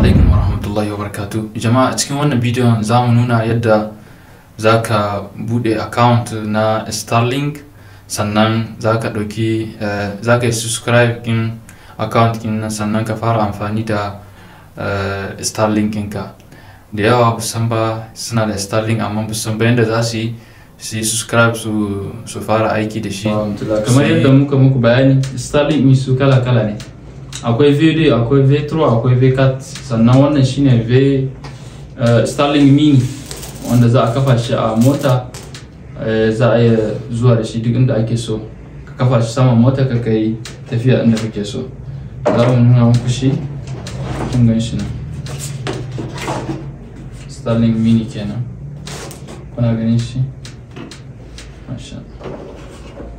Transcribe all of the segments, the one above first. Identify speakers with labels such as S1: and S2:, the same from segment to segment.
S1: alaikum warahmatullahi wabarakatuh. Jama'a, a cikin wannan bidiyon za mu nuna yadda za ka buɗe account na Starlink, sannan za ka yi subscribe in account ɗin, sannan ka fara amfani da Starlink ɗinka. Da yawa busan ba suna da Starlink amma busan ba yadda za su yi subscribe su fara aiki da shi. Kamar yadda muku bayani, Starlink mi su kala-kala ne. Akwai V2, akwai V3, akwai V4, sannan wannan shine Starlink mini wanda za a kafa shi a mota. Za a iya zuwa da shi duk inda ake so, ka kafa shi saman mota ka kai tafiya inda kake so. Za mu nuna muku shi, kun gan shi nan, Starlink mini kenan, kuna ganin shi, masha Allah.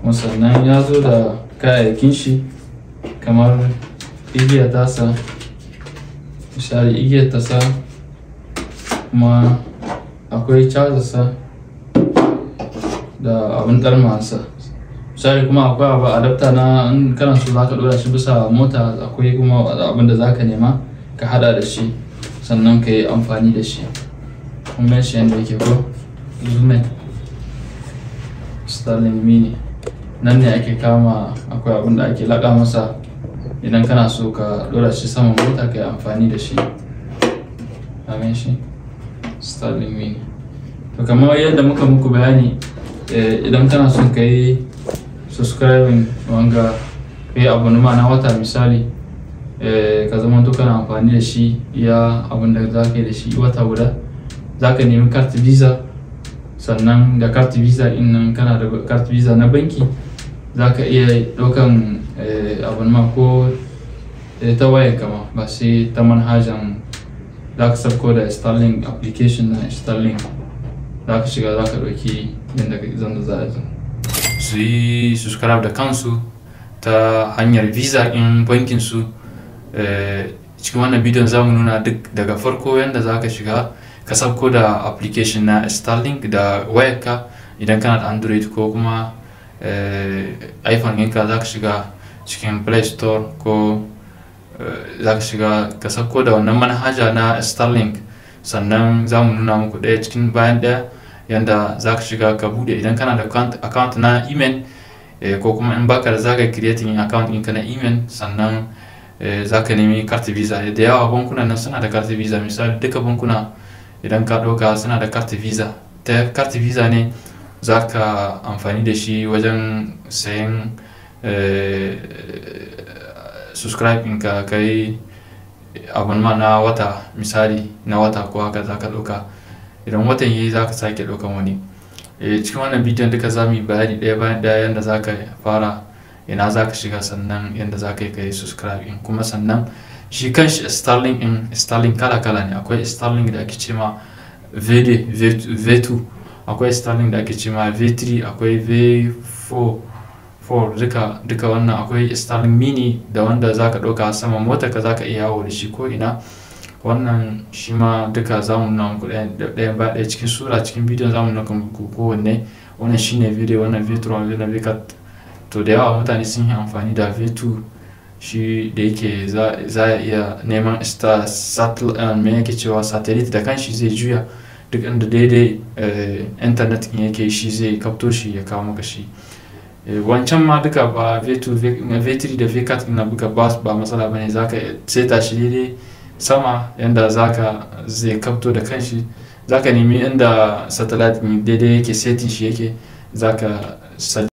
S1: Kuma sannan ya zo da kayayyakin shi kamar igiyar tasa, misali igiyar tasa, kuma akwai cajarsa da abin ɗarmansa. Misali kuma akwai abu adapter na in kana so za ka ɗora shi bisa mota, akwai kuma abin da za ka nema ka hada da shi sannan ka yi amfani da shi. Kuma shi yadda yake ko zoom Starlink mini nan ne ake kama, akwai abin da ake laƙa masa idan kana so ka ɗora shi saman mota ka yi amfani da shi. Amin shi Starlink mini. To kamar yadda muku bayani, idan kana son ka yi subscribing wanga, ka yi abonnement na wata misali, ka zama kana amfani da shi iya abin da za ka yi da shi wata guda, za ka nemi card visa. Sannan da card visa in nan kana da card visa na banki, za ka iya ɗaukan abonnement ko ta wayar kama, ba sai ta manhajan. Za ka sauko da Starlink application na Starlink, za ka shiga, za ka ɗauki yadda zan za a su yi subscribe da kansu ta hanyar visa in bankin su. Cikin wannan bidiyon za mu nuna duk daga farko yadda za ka shiga ka sauko da application na Starlink da wayarka. Idan kana da Android ko kuma iPhone ɗinka, za ka shiga cikin Play Store ko za ka shiga ka sauko da wannan manhaja na Starlink. Sannan za mu nuna muku ɗaya cikin bayan ɗaya yadda za ka shiga ka bude. Idan kana da account na email, ko kuma in baka da, za ka creating account ɗinka na email. Sannan za ka nemi card visa. Da yawa bankuna nan suna da card visa, misali duka bankuna idan ka ɗauka suna da card visa. Ta card visa ne za ka amfani da shi wajen sayan subscribing ka yi abonnement na wata, misali na wata ko haka za ka ɗauka. Idan watan yi za ka sake ɗaukan wani. Cikin wannan bidiyon duka za mu yi bayani ɗaya bayan ɗaya yadda za ka fara, ina za ka shiga, sannan yadda za ka yi subscribing. Kuma sannan shi kanshi Starlink kala-kala ne. Akwai Starlink da ake cema V2, akwai Starlink da ake cema V3, akwai V4, duka wannan. Akwai Starlink mini da wanda za ka ɗauka saman mota ka, za ka iya yawo da shi ko ina. Wannan shi ma duka za mu nuna muku ɗaya ba ɗaya cikin sura. Cikin bidiyon za mu nuna muku kowanne. Wannan shine V2, wannan V3, wannan V4. To da yawa mutane sun yi amfani da V2, shi da yake za a iya neman me yake cewa satellite da kanshi zai juya duk inda daidai internet in yake, shi zai kapto shi ya kawo maka shi. Wancan ma duka ba V2, V3 da V4 na buga ba matsala bane. za ka seta shi daidai sama yanda zai kapto da kanshi. Za ka nemi inda satellite daidai yake setting shi yake, za ka